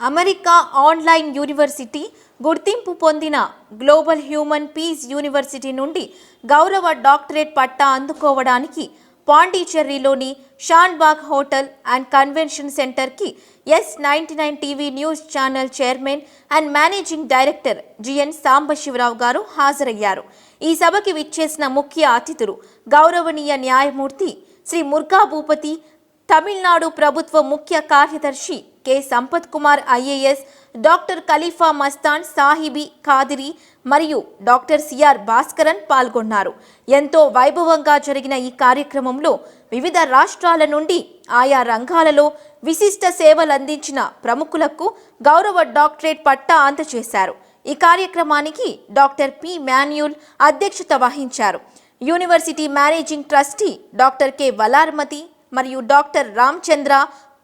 America online university గుర్తింపు పొందిన global human piece university నుండి గౌరవ డాక్టరేట్ పట్టా అందుకోవడానికి పాండిచ్చేరిలోని షాన్బాగ్ హోటల్ అండ్ కన్వెన్షన్ సెంటర్కి S99 TV news channel chairman and managing director GN Sambasivarao గారు హాజరయ్యారు. ఈ సభకి విచ్చేసిన ముఖ్య అతిథులు గౌరవనీయ న్యాయమూర్తి శ్రీ ముర్గా భూపతి, తమిళనాడు ప్రభుత్వ ముఖ్య కార్యదర్శి K Sampath Kumar IAS, doctor Khalifa Mastan Sahibi Khadiri మరియు డాక్టర్ సిఆర్ భాస్కరన్ పాల్గొన్నారు. ఎంతో వైభవంగా జరిగిన ఈ కార్యక్రమంలో వివిధ రాష్ట్రాల నుండి ఆయా రంగాలలో విశిష్ట సేవలు అందించిన ప్రముఖులకు గౌరవ డాక్టరేట్ పట్టా అందజేశారు. ఈ కార్యక్రమానికి డాక్టర్ పి మాన్యుల్ అధ్యక్షత వహించారు. University managing trustee doctor K Valarmathi మరియు డాక్టర్ రామచంద్ర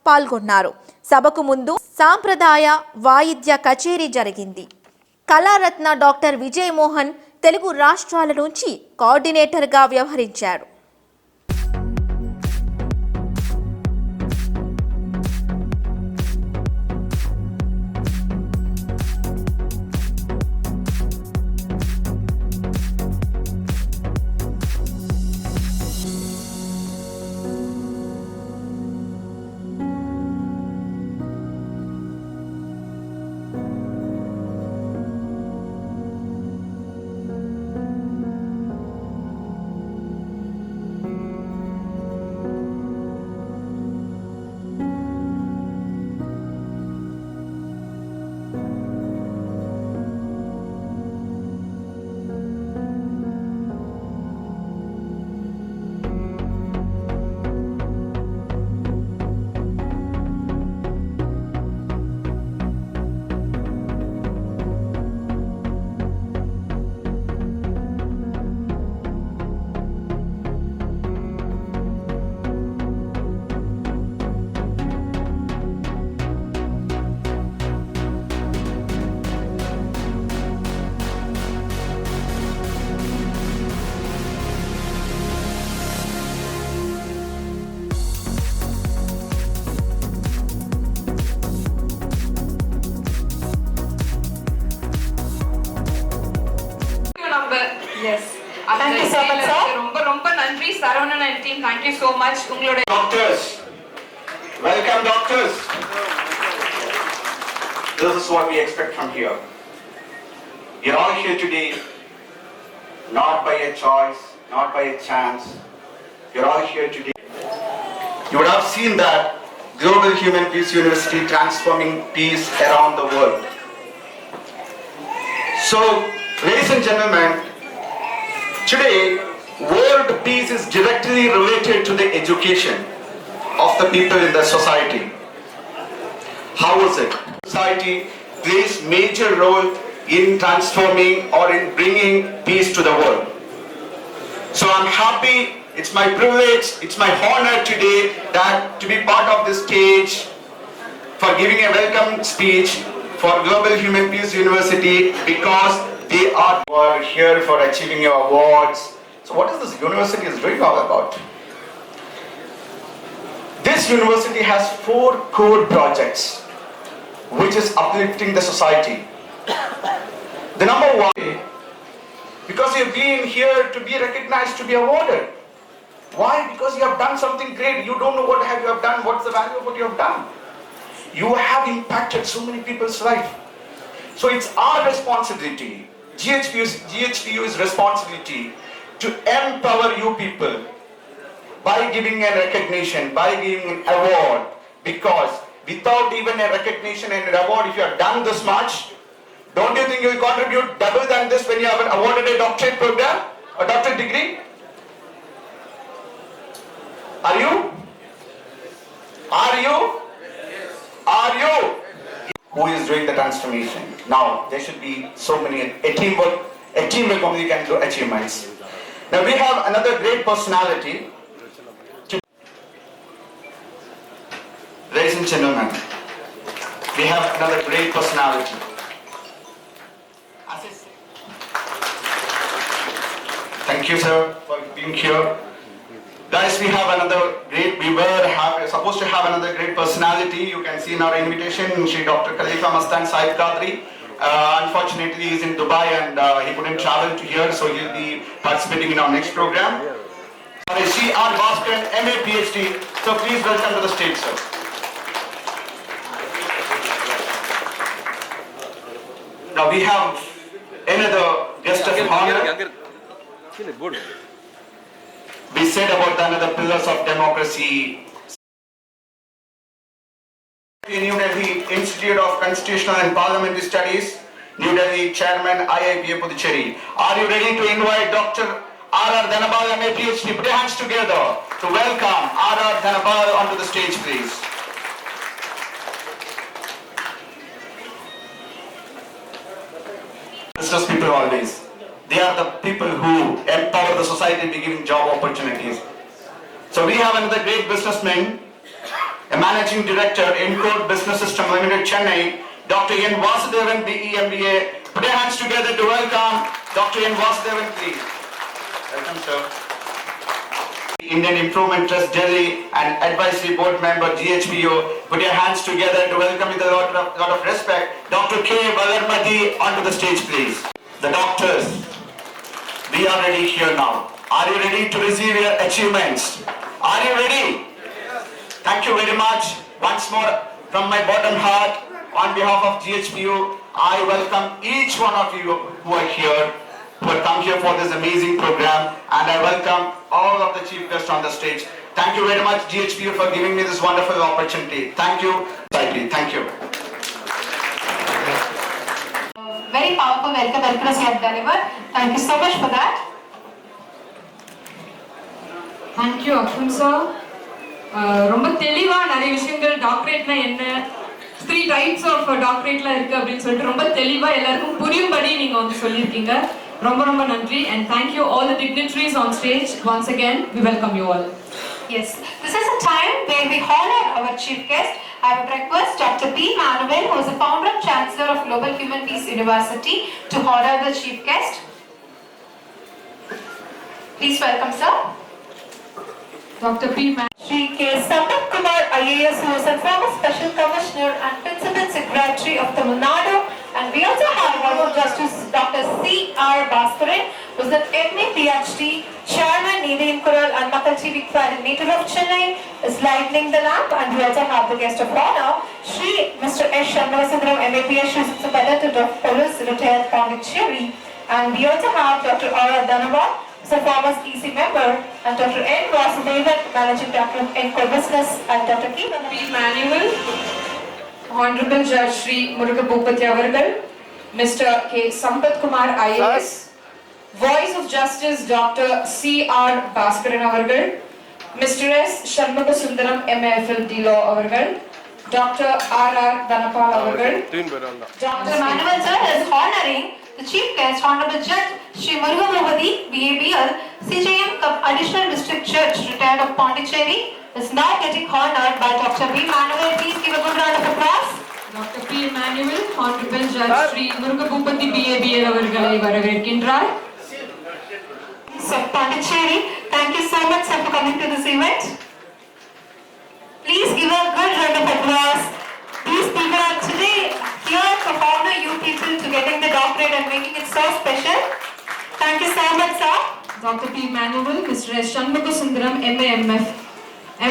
పాల్గొన్నారు. సభకు ముందు సాంప్రదాయ వాయిద్య కచేరీ జరిగింది. కళారత్న డాక్టర్ విజయ్ మోహన్ తెలుగు రాష్ట్రాల నుంచి కోఆర్డినేటర్గా వ్యవహరించారు. Yes. Thank you so much, sir. ரொம்ப நன்றி Saravanan and team. Thank you so much. உங்களோட Doctors, welcome doctors. This is what we expect from here. You're all here today, not by a choice, not by a chance. You're all here today. You would have seen that Global Human Peace University transforming peace around the world. So, ladies and gentlemen, today, world peace is directly related to the education of the people in the society. How is it? Society plays major role in transforming or in bringing peace to the world. So I'm happy, it's my privilege, it's my honor today that to be part of this stage for giving a welcome speech for Global Human Peace University, because they are here for achieving your awards. So what is this university is doing all about? This university has 4 core projects which is uplifting the society. The number 1, because you've been here to be recognized, to be awarded. Why? Because you have done something great. You don't know what you have done, what's the value of what you have done. You have impacted so many people's life. So it's our responsibility, GHPU's responsibility, to empower you people by giving a recognition, by giving an award. Because without even a recognition and an award, if you have done this much, don't you think you will contribute double than this when you have awarded a doctorate program, a doctorate degree? Are you? Are you? Are you? Who is doing the transformation? Now, there should be so many, a team will only can do achievements. Now we have another great personality. Ladies and gentlemen, we have another great personality. Thank you, sir, for being here. Guys, we were supposed to have another great personality. You can see in our invitation, Shri Dr. Khalifa Mastan Saib Qadri. Unfortunately, he's in Dubai and he couldn't travel to here, so he'll be participating in our next program. Shri R. Bhaskaran, MA PhD. So please welcome to the stage, sir. Now we have another guest of honor. We said about the another pillars of democracy. New Delhi Institute of Constitutional and Parliamentary Studies, New Delhi Chairman IIPA Puducherry. Are you ready to invite Dr. R.R. Dhanabal, MA PhD? Put your hands together to welcome R.R. Dhanabal onto the stage, please. Business people always. They are the people who empower the society by giving job opportunities. So we have another great businessman, a managing director in Encode Business System Limited, Chennai, Dr. N. Vasudevan, BE MBA. Put your hands together to welcome Dr. N. Vasudevan, please. Welcome, sir. Indian Improvement Trust Delhi and Advisory Board Member, GHPO. Put your hands together to welcome with a lot of respect, Dr. K. Valarmati onto the stage, please. The doctors, we are ready here now. Are you ready to receive your achievements? Are you ready? Thank you very much. Once more, from my bottom heart, on behalf of GHPU, I welcome each one of you who are here, who have come here for this amazing program, and I welcome all of the chief guests on the stage. Thank you very much, GHPU, for giving me this wonderful opportunity. Thank you. Thank you. Very powerful welcome address you have delivered. Thank you so much for that. Thank you, Akhun sir. ரொம்ப தெளிவா நிறைய விஷயங்கள் டாக்டரேட்னா என்ன, 3 types of டாக்டரேட்லாம் இருக்கு அப்படின்னு சொல்லிட்டு ரொம்ப தெளிவா எல்லாருக்கும் புரியும்படி நீங்க வந்து சொல்லியிருக்கீங்க. ரொம்ப ரொம்ப நன்றி and thank you all the dignitaries on stage. Once again, we welcome you all. Yes, this is a time where we honor our chief guest. I would request Dr. P. Manuel, who is the founder and chancellor of Global Human Peace University, to honor the chief guest. Please welcome, sir. Dr. P. Shri K. Sampat Kumar IAS, who is a former special commissioner and principal secretary of Tamil Nadu. And we also have Honorable Justice Dr. C.R. Bhaskaran, who is an MA PhD, chairman Needham Kural and Makal TV native of Chennai, is lighting the lamp. And we also have the guest of honor, Shri Mr. S. Shanmugasuntharam, MA PhD, Superintendent of Police, retired Pondicherry. And we also have Dr. R.R. Dhanabal, who is a former EC member, and Dr. N. Vasudevan, managing director of Encode Business, and Dr. K. P. Manuel, Honorable Judge Shri Muruga Bhupati Avargal, Mr. K. Sampat Kumar IAS, Voice of Justice Dr. C.R. Bhaskaran Avargal, Mr. S. Shanmugasuntharam MAFL D Law Avargal, Dr. R.R. Dhanapal Avargal, Dr. Manuel sir is honoring the chief guest, Honorable Judge Shri Muruga Bhupati, BABL, CJM Cup Additional District Judge, retired of Pondicherry, is now getting honored by Dr. P. Manuel. Please give a good round of applause. Dr. P. Manuel, Honorable Judge Shri Muruga Bhupati BABL அவர்களை வரவேற்கின்றார். So Pondicherry, thank you so much sir for coming to this event. Please give a good round of applause. These people are today here to honor you people to getting the doctorate and making it so special. Thank you so much sir. Dr. P. Manuel, Mr. S. Shanmugasuntharam MAMF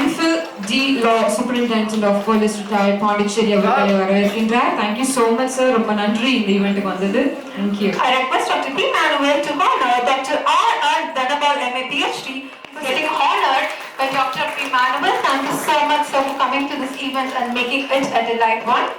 MPhil D Law Superintendent of Police, retired Pondicherry அவர்களை வரவேற்கின்றார். Thank you so much sir. ரொம்ப நன்றி இந்த ஈவென்ட்டுக்கு வந்தது. Thank you. I request Dr. P. Manuel to honor Dr. R.R. Dhanabal, MA PhD, getting honored by Dr. P. Manuel. Thank you so much sir for coming to this event and making it a delight one.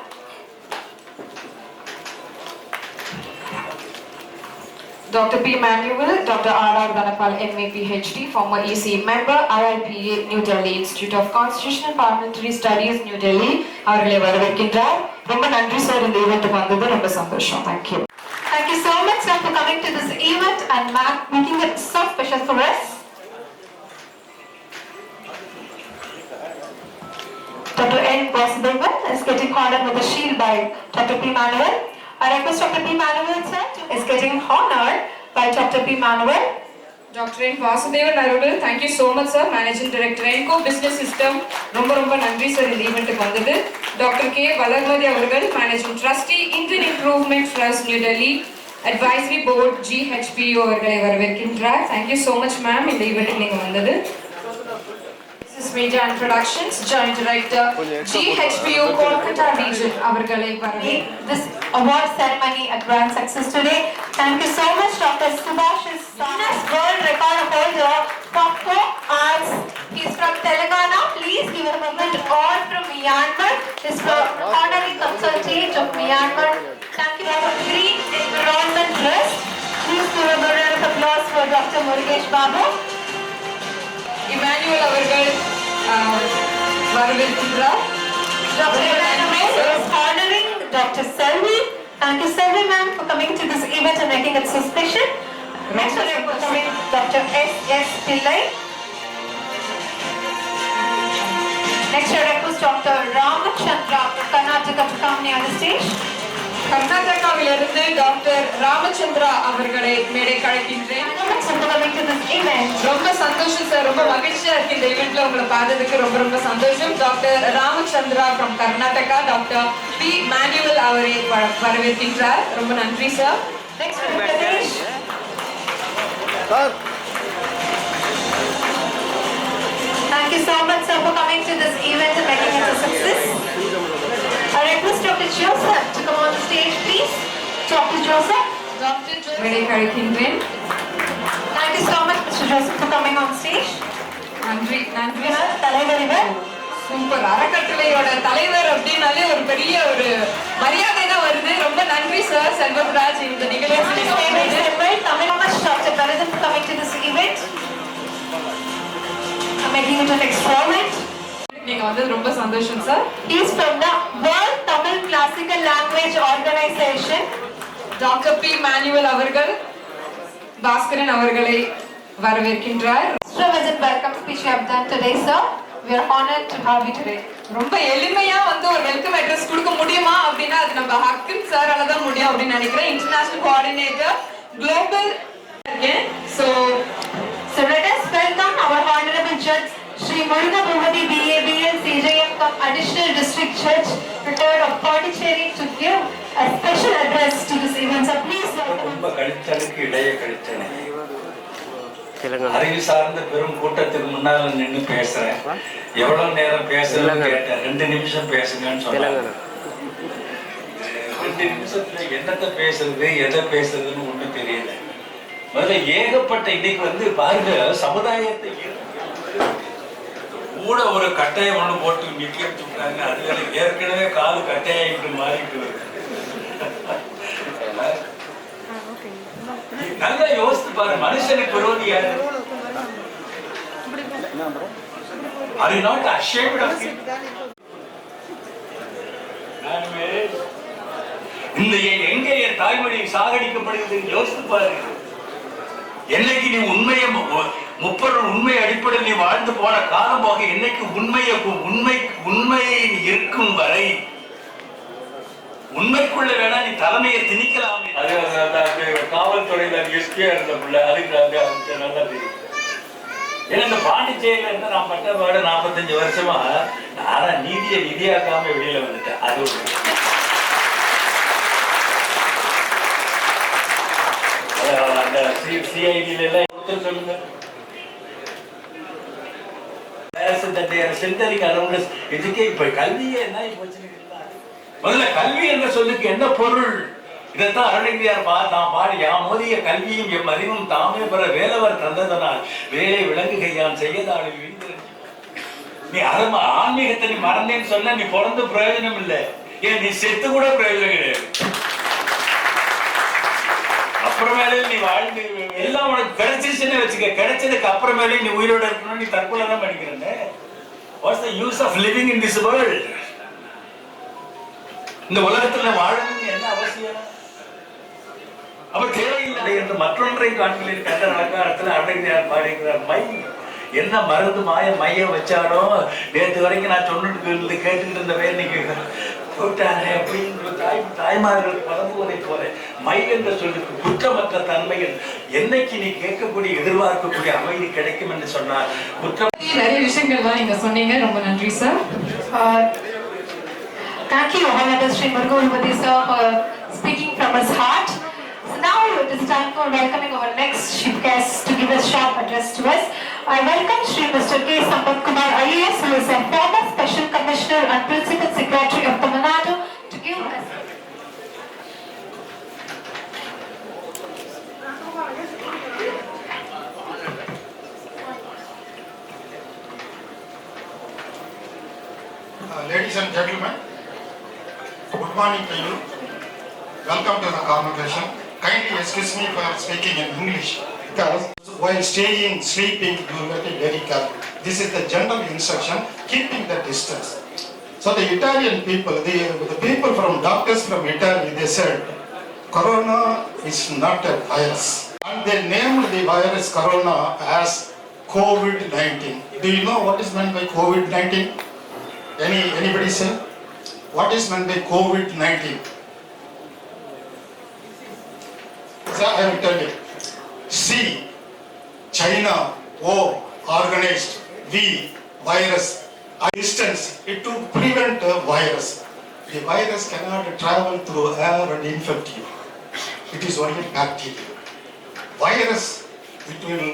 Dr. P. Manuel, Dr. R.R. Dhanapal, MA PhD, former EC member, IIPA, New Delhi Institute of Constitutional and Parliamentary Studies, New Delhi, அவர்களை வரவேற்கின்றார். ரொம்ப நன்றி sir இந்த ஈவென்ட்டுக்கு வந்தது ரொம்ப சந்தோஷம். Thank you. Thank you so much sir for coming to this event and making it so special for us. Dr. N. Vasudevan is getting honored with a shield by Dr. P. Manuel. I request Dr. P. Manuel sir is getting honored by Dr. P. Manuel. Dr. N. Vasudevan Narudal, thank you so much, sir. Managing Director, Enco Business System, ரொம்ப நன்றி sir இந்த ஈவெண்ட்டுக்கு வந்தது. Doctor K Valarmathi அவர்கள், Managing Trustee, Indian Improvement Trust, New Delhi, Advisory Board, GHPU அவர்களை வரவேற்கின்றார். Thank you so much, ma'am, இந்த ஈவெண்ட்டுக்கு நீங்க வந்தது. This is Media and Productions, Joint Director, GHPU Kolkata Region அவர்களை வரவேற்கின்றார். This award ceremony a grand success today. Thank you so much, Dr. Subhash is Guinness World Record holder for 4 hours. He is from Telangana. Please give a moment all from Myanmar. This is for honorary consultant of Myanmar. Thank you for Green Environment Trust. Please give a round of applause for Dr. Murugesh Babu. Emmanuel அவர்கள் வரவேற்கின்றார். Dr. Emmanuel is honoring Dr. Selvi. Thank you, Selvi ma'am, for coming to this event and making it so special. Next one is coming Dr. S.S. Pillai. Next I request Dr. Ramachandra from Karnataka to come near the stage. கர்நாடகாவிலிருந்து doctor Ramachandra அவர்களை மேடை கழைக்கின்றேன். Thanks for coming to this event. ரொம்ப சந்தோஷம் sir, ரொம்ப மகிழ்ச்சியா இருக்கு இந்த ஈவெண்ட்ல உங்களை பார்த்ததுக்கு ரொம்ப சந்தோஷம். Doctor Ramachandra from Karnataka, doctor P Manuel அவரை வரவேற்கின்றார். ரொம்ப நன்றி sir. Next one is Ganesh. Thank you so much sir for coming to this event and making it a success. I request Dr. Joseph to come on the stage, please. Dr. Joseph. மேடை கழைக்கின்றேன். Thank you so much, Mr. Joseph, for coming on stage. நன்றி நன்றி Winner, தலைவர் இவர். Super. அறக்கட்டளையோட தலைவர் அப்படின்னாலே ஒரு பெரிய ஒரு மரியாதை தான் வருது. ரொம்ப நன்றி சார் செல்வராஜ் இந்த நிகழ்ச்சி Dr. Bharathan for coming to this event. I'm making it an experiment. நீங்க வந்தது ரொம்ப சந்தோஷம் sir. He is from the World Tamil Classical Language Organization. Doctor P Manuel அவர்கள் பாஸ்கரன் அவர்களை வரவேற்கின்றார். Extravagant welcome speech you have done today, sir. We are honored to have you today. ரொம்ப எளிமையா வந்து ஒரு வெல்கம் அட்ரஸ் கொடுக்க முடியுமா அப்படின்னா அது நம்ம ஹக்கின் சாரால தான் முடியும் அப்படின்னு நினைக்கிறேன். International coordinator global So let us welcome our honorable judge Shri Muruga Bhumadi BABL CJM from Additional District Judge retired of Pondicherry to give a special address to this event. So please welcome. ரொம்ப கழித்தலுக்கு இடையே கழித்தேன். அறிவு சார்ந்த பெரும் கூட்டத்துக்கு முன்னால நின்று பேசுறேன். எவ்வளவு நேரம் பேசுறேன்னு கேட்டேன். 2 நிமிஷம் பேசுங்கன்னு சொன்னாங்க. 2 நிமிஷத்துல என்னத்தை பேசுறது எதை பேசுறதுன்னு ஒண்ணும் தெரியல. முதல்ல ஏகப்பட்ட இன்னைக்கு வந்து பாருங்க சமுதாயத்தை கூட ஒரு கட்டையை ஒண்ணு போட்டு நிக்க விட்டாங்க. அதுகளை ஏற்கனவே காது கட்டையாயிட்டு மாறிட்டு வருது. நல்லா யோசித்து பாரு, மனுஷனுக்கு விரோதி யாரு? Are you not ashamed of it? இந்த எங்க என் தாய்மொழி சாகடிக்கப்படுகிறது யோசித்து பாரு. என்னைக்கு நீ உண்மையை முப்பொருள் உண்மை அடிப்படையில் நீ வாழ்ந்து போன காலம் போக என்னைக்கு உண்மை இருக்கும் வரை உண்மைக்குள்ள வேணா நீ தலைமையை திணிக்கலாம். அது காவல்துறையில எஸ்பியா இருந்த பிள்ளை அதுக்கு நல்லா தெரியும். ஏன்னா இந்த பாண்டிச்சேரியில இருந்து நான் பட்ட பாடு 45 வருஷமா ஆனா நீதியை நிதியாக்காம வெளியில வந்துட்டேன். அது ஒரு அந்த சிஐடில எல்லாம் சொல்லுங்க. இப்ப கல்வியே என்ன போச்சு? முதல்ல கல்வி என்ற சொல்லுக்கு என்ன பொருள்? இதைத்தான் அருணகிரியார் நான் பாடி மோதிய கல்வியும் எம் அறிவும் தாமே பெற வேலவர் தந்ததனால் வேலை விளங்குகையான் செய்யதாளில் வீழ்ந்து. நீ ஆன்மீகத்தை நீ மறந்தேன்னு சொன்ன நீ பிறந்த பிரயோஜனம் இல்லை. ஏன் நீ செத்து கூட பிரயோஜனம் கிடையாது. அப்புறமேலே நீ வாழ்ந்து எல்லாம் உனக்கு கிடைச்சிருச்சுன்னு வச்சுக்க. கிடைச்சதுக்கு அப்புறமேலே நீ உயிரோட இருக்கணும். நீ தற்கொலை தான் பண்ணிக்கிறேன்னு. What's the use of living in this world? இந்த உலகத்துல வாழணும்னு என்ன அவசியம்? அப்ப தேவையில்லை என்று மற்றொன்றை காண்கிறேன். கண்ட நடக்காரத்துல அருணகிரியார் பாடிக்கிறார். மை என்ன மருந்து மைய வச்சாலும் நேற்று வரைக்கும் நான் சொன்னது கேட்டுக்கிட்டு இருந்த இன்னைக்கு போட்டானே அப்படின்னு தாய்மார்கள் பரம்புவதை போல மயில் என்ற சொல்லுக்கு குற்றமற்ற தன்மையில் என்னைக்கு நீ கேட்கக்கூடிய எதிர்பார்க்கக்கூடிய அமைதி கிடைக்கும் என்று சொன்னார். குற்றம் நிறைய விஷயங்கள்லாம் நீங்க சொன்னீங்க. ரொம்ப நன்றி sir. Thank you, Honorable Sri Murugapati sir, for speaking from his heart. So now it is time for welcoming our next chief guest to give a short address to us. I welcome Sri Mr. K. Sampath Kumar IAS, who is a former Special Commissioner and Principal Secretary of Tamil Nadu, to give us. Ladies and gentlemen, good morning to you. Welcome to the convocation. Kindly excuse me for speaking in English because while staying, sleeping, you will be very careful. This is the general instruction, keeping the distance. So the Italian people, the people from doctors from Italy, they said, Corona is not a virus. And they named the virus Corona as COVID-19. Do you know what is meant by COVID-19? Anybody say? What is meant by COVID-19? So I will tell you. C, China. O, organized. V, virus. Distance, it to prevent a virus. The virus cannot travel through air and infect you. It is only bacteria. Virus, it will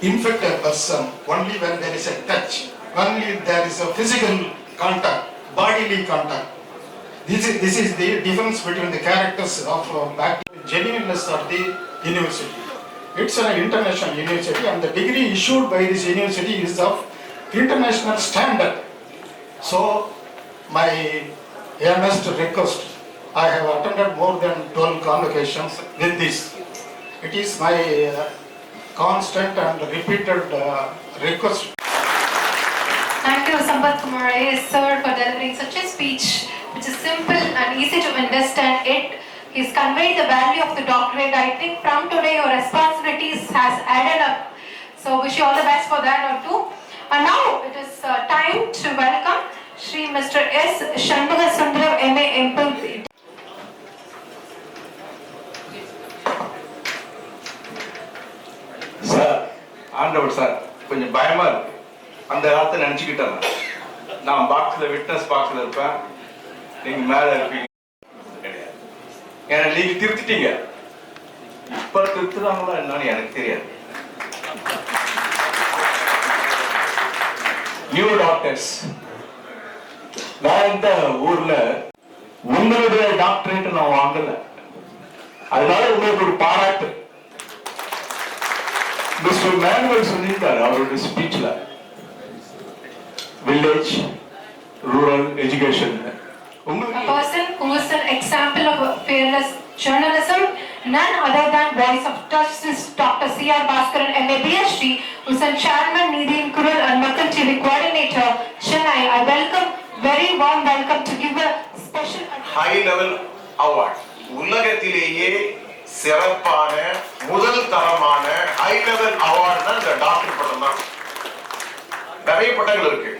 infect a person only when there is a touch, only there is a physical contact, bodily contact. This is the difference between the characters of bacteria. Genuineness of the university. It's an international university and the degree issued by this university is of international standard. So my earnest request, I have attended more than 12 convocations with this. It is my constant and repeated request. Thank you, Sampath Kumar IAS sir, for delivering such a speech which is simple and easy to understand. He's conveyed the value of the doctorate. I think from today your responsibilities has added up. So wish you all the best for that or two. And now it is time to welcome Shri Mr. S. Shanmuga Sundaram MA MPhil. Sir, ஆண்டவர் sir, கொஞ்சம் பயமா இருக்கு. அந்த காலத்தை நினைச்சுக்கிட்டேன். நான் பாக்ஸ்ல witness பாக்ஸ்ல இருப்பேன், நீங்க மேல இருப்பீங்க. ஏன்னா நீங்க திருத்திட்டீங்க. இப்ப திருத்துறாங்களா என்னன்னு எனக்கு தெரியாது. நியூ டாக்டர்ஸ், நான் இந்த ஊர்ல உங்களுடைய டாக்டரேட் நான் வாங்கல, அதனால உங்களுக்கு ஒரு பாராட்டு. மிஸ்டர் மேனுவல் சொல்லியிருக்காரு அவருடைய ஸ்பீச்ல, village rural education. A person who is an example of fearless journalism, none other than Voice of Justice Dr. C.R. Bhaskaran MA PhD, who is a chairman, Needhi Kural and Makkal TV coordinator, Chennai. I welcome, very warm welcome to give a special high level award. உலகத்திலேயே சிறப்பான முதல் தரமான high level award தான் இந்த doctor பட்டம் தான். நிறைய பட்டங்கள் இருக்கு.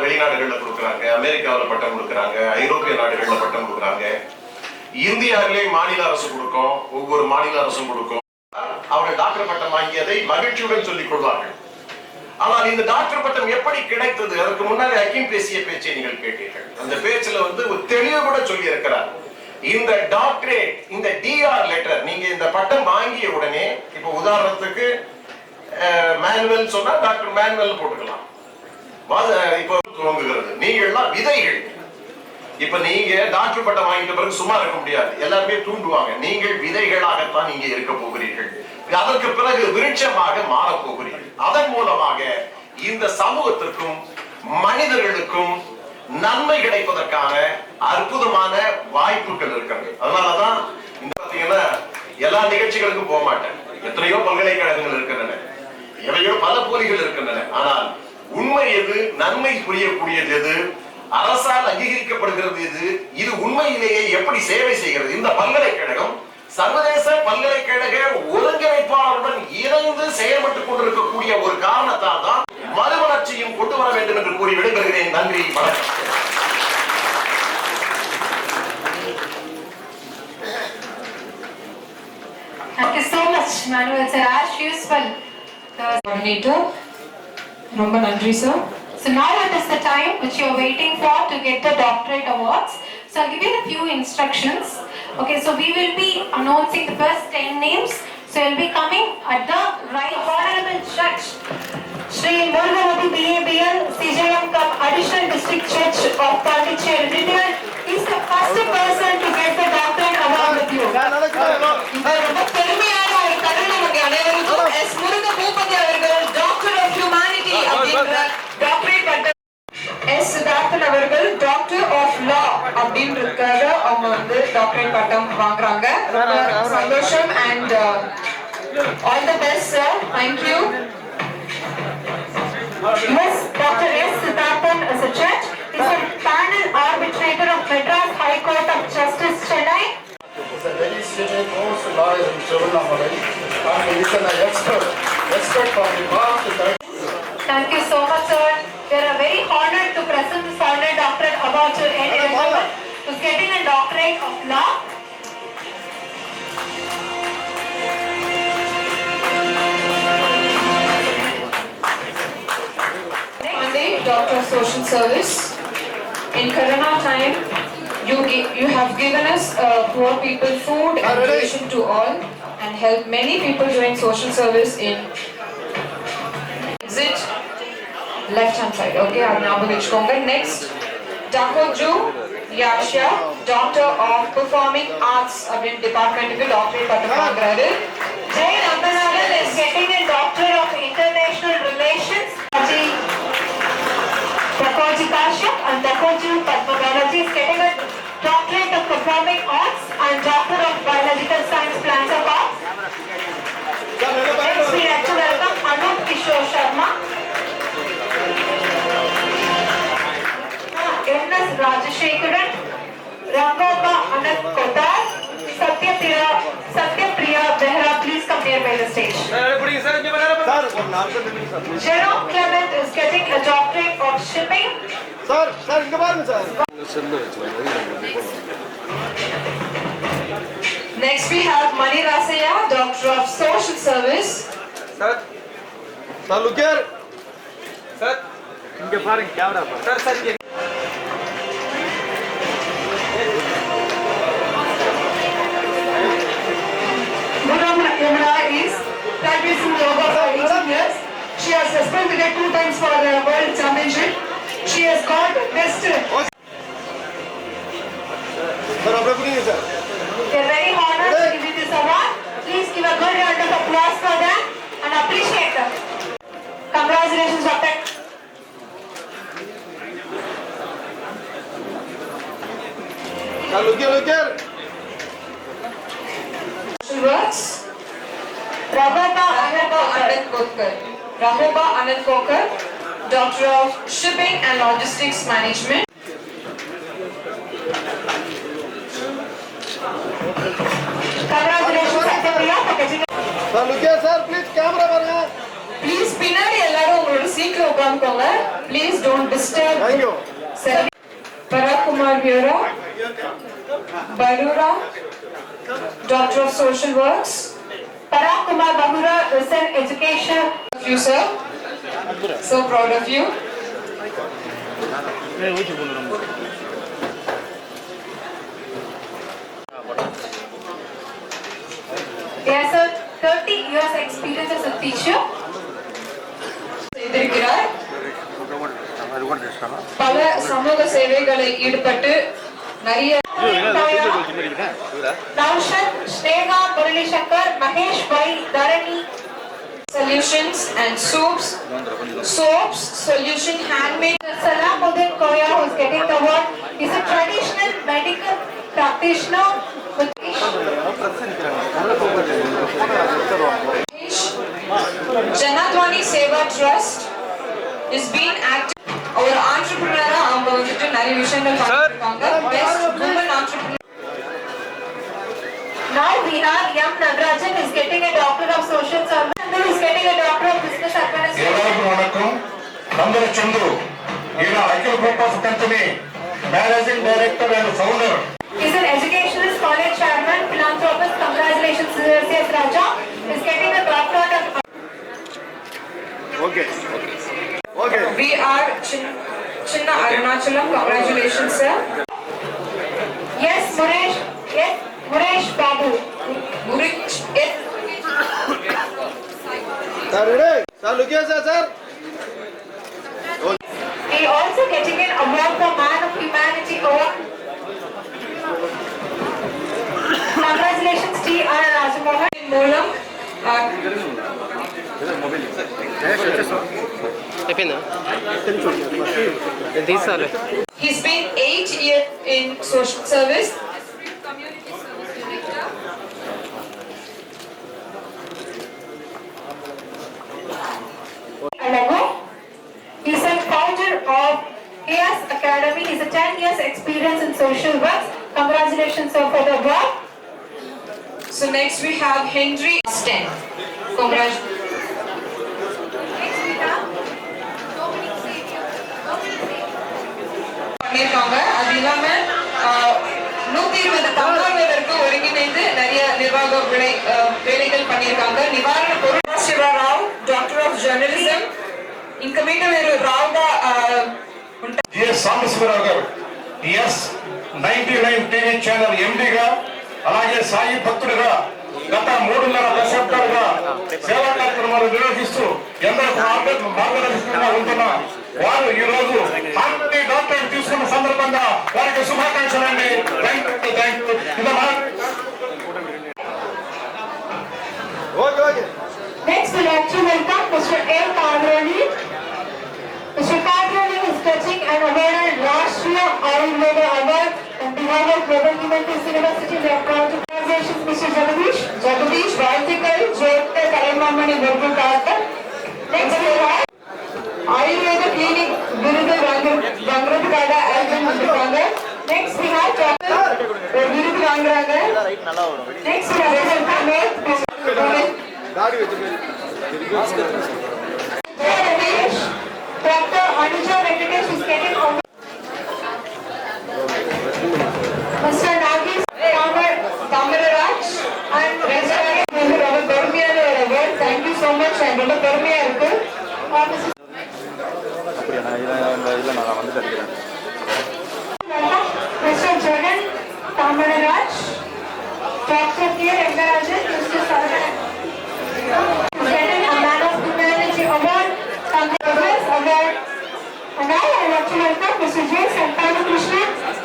வெளிநாடுகள்ல கொடுக்குறாங்க, அமெரிக்காவில் பட்டம் கொடுக்குறாங்க, ஐரோப்பிய நாடுகள்ல பட்டம் கொடுக்குறாங்க, இந்தியாவிலே மாநில அரசு கொடுக்கும், ஒவ்வொரு மாநில அரசும் கொடுக்கும். அவர்கள் டாக்டர் பட்டம் வாங்கியதை மகிழ்ச்சியுடன் சொல்லிக் கொள்வார்கள். ஆனால் இந்த டாக்டர் பட்டம் எப்படி கிடைத்தது? அதற்கு முன்னாடி ஹக்கீம் பேசிய பேச்சை நீங்கள் கேட்டீர்கள். அந்த பேச்சுல ஒரு தெளிவு கூட சொல்லி இருக்கிறார். இந்த டாக்டரேட், இந்த டிஆர் லெட்டர், நீங்க இந்த பட்டம் வாங்கிய உடனே, இப்ப உதாரணத்துக்கு மேனுவல் சொன்னா டாக்டர் மேனுவல் போட்டுக்கலாம். இப்ப துவங்குகிறது. நீங்க எல்லாம் விதைகள். இப்ப நீங்க டாக்டர் பட்டம் வாங்கிட்ட பிறகு சும்மா இருக்க முடியாது, எல்லாருமே தூண்டுவாங்க. நீங்கள் விதைகளாகத்தான் நீங்க இருக்க போகிறீர்கள். அதற்கு பிறகு விருட்சமாக மாறப் போகிறீர்கள். அதன் மூலமாக இந்த சமூகத்திற்கும் மனிதர்களுக்கும் நன்மை கிடைப்பதற்கான அற்புதமான வாய்ப்புகள் இருக்கிறது. அதனாலதான் இந்த பாத்தீங்கன்னா எல்லா நிகழ்ச்சிகளுக்கும் போக மாட்டேன். எத்தனையோ பல்கலைக்கழகங்கள் இருக்கின்றன, எவையோ பல போலிகள் இருக்கின்றன. ஆனால் உண்மை எது, நன்மை புரியக்கூடியது எது, அரசால் அங்கீகரிக்கப்படுகிறது எது, இது உண்மையிலேயே எப்படி சேவை செய்கிறது? இந்த பல்கலைக்கழகம் சர்வதேச பல்கலைக்கழக ஒருங்கிணைப்பாளருடன் இணைந்து செயல்பட்டுக் கொண்டிருக்கக்கூடிய ஒரு காரணத்தால் தான் மறுமலர்ச்சியும் கொண்டு வர வேண்டும் என்று கூறி விடைபெறுகிறேன். நன்றி, வணக்கம். annual, sir, as usual. Coordinator. Romba Nandri, sir. So now it is the time which you are waiting for to get the doctorate awards. So I'll give you the few instructions. Okay, so we will be announcing the first 10 names. So you'll be coming at the right. Honorable Judge Shri Murugavati BABL CJM Cup Additional District Judge of Pondicherry retired is the first person to get the doctorate award with you. ரொம்ப பெருமையான ஒரு தருணம் நமக்கு அனைவருக்கும். S. Muruga Boopathi அவர்கள் doctor of humanity அப்படின்ற doctorate பட்டம். S. Siddharthan அவர்கள் டாக்டர் ஆஃப் லா அப்படின்றதுக்காக அவங்க வந்து டாக்டரேட் பட்டம் வாங்குறாங்க. ரொம்ப சந்தோஷம் and all the best sir. Thank you. Yes, Dr. S. Siddharthan is a judge. He is a panel arbitrator of Madras High Court of Justice, Chennai. He's a very senior most lawyer in Tiruvannamalai and he is an expert for the past 30. Thank you so much, sir. We are very honored to present this honorary doctorate award to N. Elizabeth, who is getting a doctorate of law. Monday, Doctor of Social Service. In Corona time, you have given us poor people food and nutrition to all and helped many people doing social service in exit left hand side. Okay, I'll now next, Dakoju Yasha, Doctor of Performing Arts Department Doctorate Pattam. Jay Ranganathan is getting a doctorate of international relations. Dakoji Kashyap and Dakoji Padmabalaji is getting a doctorate of performing arts and doctor of biological science plants of arts. Next we like to welcome Anup Kishore Sharma. N.S. Rajashekaran, Rangoba Anand Kotar, Satyapriya Behra, please come near by the stage. Jerome Clement is getting a doctorate of shipping. Next we have Mani Rasaya, Doctor of Social Service. look here. Sir, இங்க பாருங்க camera பாருங்க. Sir இங்க Yamuna is practicing yoga for 18 years. She has suspended 2 times for the World Championship. She has got best. Sir अपने police sir. We are very honored to give you this award. Please give a good round of applause for them and appreciate them. Congratulations, Doctor. look here. Works. Rahoba Anand Kokar. Rahoba Anand Kokar, Doctor of Shipping and Logistics Management. Congratulations, Satyapriya, for getting Sir, look here, sir. Please, camera பாருங்க. Please பின்னாடி எல்லாரும் உங்களோட சீட்ல உட்கார்ந்துக்கோங்க. Please don't disturb. Thank you. Parag Kumar Vyora, Barura, Doctor of Social Works. Parag Kumar Bahura is an education. You sir, so proud of you. He has a 30 years experience as a teacher. செய்திருக்கிறார். பல சமூக சேவைகளில் ஈடுபட்டு நிறைய Daushan, Sneha, Murali Shankar, Mahesh Bhai, Dharani. solutions and soaps, solution handmade. Salamuddin Koya, who is getting the award, is a traditional medical practitioner with Janadwani Seva Trust is being active. ஒரு entrepreneur அவங்க வந்துட்டு நிறைய விஷயங்கள் பண்ணிருக்காங்க. Best woman entrepreneur. Now we have M. Nagarajan is getting a doctor of social service and is getting a doctor of business administration. ಎಲ್ಲರಿಗೂ ವಣಕ್ಕಂ. ನಂದರ ಚಂದ್ರು ಈಗ ಅಖಿಲ group of company managing director and founder. He is an educationalist, college chairman, philanthropist. Congratulations, C.S. Raja. is getting a doctorate of Okay. Okay. We are Chinna Arunachalam. Congratulations, sir. Yes, Muresh Babu. Murich, Sir, ready? Sir, look here, sir. He also getting an award for Man of Humanity Award. Congratulations, T.R. Rajamohan. Moolam. He's been 8 years in social service. Alago. He's a founder of KS Academy. He's a 10 years experience in social work. Congratulations, sir, for the award. So next we have Henry Sten. Congratulations. பண்ணிருக்காங்க. அது இல்லாம 120 தன்னார்வலருக்கு ஒருங்கிணைந்து நிறைய நிர்வாக வேலைகள் பண்ணியிருக்காங்க. நிவாரண பொருள் சிவராவ், டாக்டர் ஆஃப் ஜர்னலிசம். ఇంకా మీద మీరు రావుగా జిఎస్ సాంబశివరావు గారు ఎస్ 99 టీవీ ఛానల్ ఎండిగా అలాగే సాయి భక్తుడిగా గత 3.5 దశాబ్దాలుగా సేవా కార్యక్రమాలు నిర్వహిస్తూ ఎందరో మార్గదర్శకంగా ఉంటున్న వారు ఈ రోజు హార్టీ డాక్టరేట్ తీసుకున్న సందర్భంగా వారికి శుభాకాంక్షలు అండి. Thank you. Next, we'd like to welcome Mr. A. Kadroni. Mr. Kadroni is getting an awarded Rashtriya Ayurveda Award on behalf of Global Human Peace University. We are proud to congratulations, Mr. Jagadish, Valtikal, Jyoti Kalamamani Gurgu Karta. Next, we have Ayurveda Clinic, Virudu Rangragada Alvin Mundukanga. Next, we have Dr. Virudu Rangragada. Next, we have Dr. Anuja Venkatesh is getting over. Mr. Nagis Tamararaj and Robert Bermier award. Thank you so much. And Robert Bermier Mr. Jagan Tamararaj, Dr. K. Rangarajan, Mr. Saravanan. Getting a Man of Humanity Award, Congress Award. And now I would like to welcome Mr. J. Santana Krishna,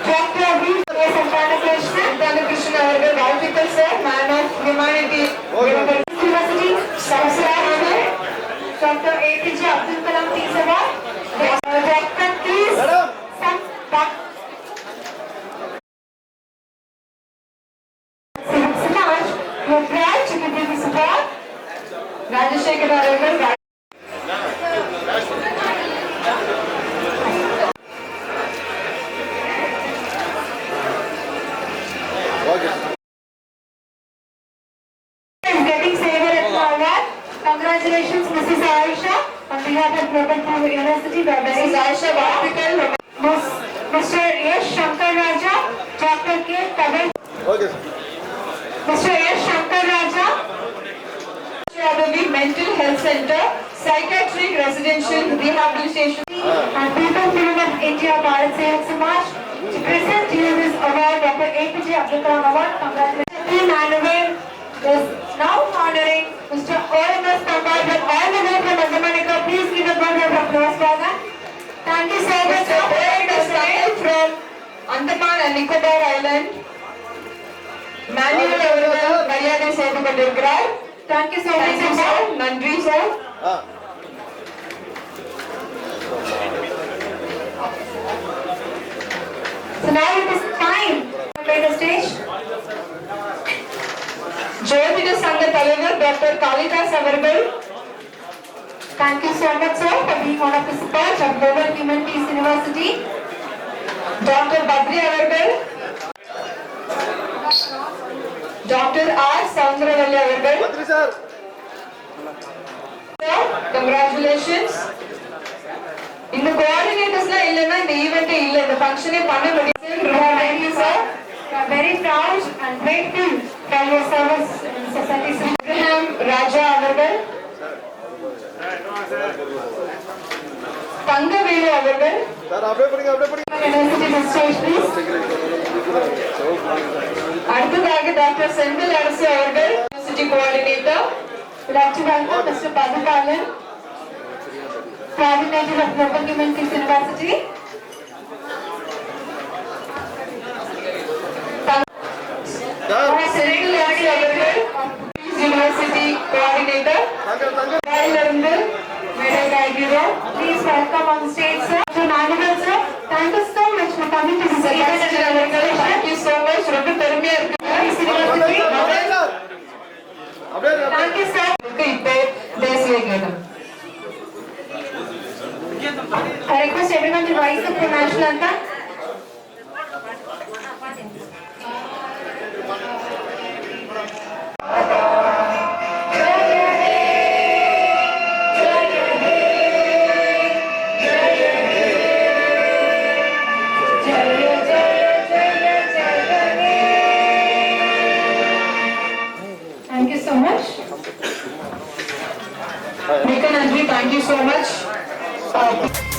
Dr. V. J. Santana Krishna, Santana Krishna அவர்கள் வாழ்த்துக்கள் sir. Man of Humanity University, Sausra, Dr. APJ Abdul Kalam Peace Award, Dr. Kees Samaj, we are proud to give you this award. Rajasekhar அவர்கள் is getting Saver Ratna Award. Congratulations, Mrs. Aisha, on behalf of Global University. Mrs. Aisha Valtikal. Mr. S. Shankar Raja, Dr. K. Pavel. Okay, sir. Mr. S. Shankar Raja, Mental Health Center, Psychiatric Residential Rehabilitation. and People Film of India, Bharat Sevak Samaj, to present you this award, Dr. APJ Abdul Kalam Award. Congratulations. Manuel is now honoring Mr. O.M.S. Tambadkar all the way from Andamanika. Please give a round of applause for that. Thank you so much. Mr. O.M.S. Tambadkar from Andaman and Nicobar Island. Manuel அவர்கள் மரியாதை செய்து கொண்டிருக்கிறார். Thank you so much, sir. நன்றி sir. So now it is time to take the stage. ஜோதிட சங்க தலைவர் doctor Kalidas அவர்கள். Thank you so much, sir, for being one of the supporters of Global Human Peace University. Doctor Badri அவர்கள். Doctor R Soundaravalli அவர்கள். Sir. Congratulations. இந்த கோஆர்டினேட்டர்ஸ்லாம் இல்லைன்னா இந்த ஈவெண்ட்டே இல்லை, இந்த ஃபங்க்ஷனே பண்ண முடியாது. Thank you, sir. We are very proud and grateful for your service in society. Sri Abraham Raja Avargal, Tangavelu Avargal, University to stage please. அடுத்ததாக டாக்டர் செந்தில் அரசு அவர்கள் university coordinator. We'd like to welcome Mr. Badakalan, coordinator of Global Human Peace University. Senegal Yasi அவர்கள் University coordinator. இருந்து மேடை காய்கிறோம். Please welcome on stage sir. To Nanagal sir, thank you so much for coming to this event. Thank you so much. ரொம்ப பெருமையா இருக்கு. Thank you sir. இப்போ தேசிய கீதம். I request everyone to rise up for national anthem. Thank you so much. Thank you so much.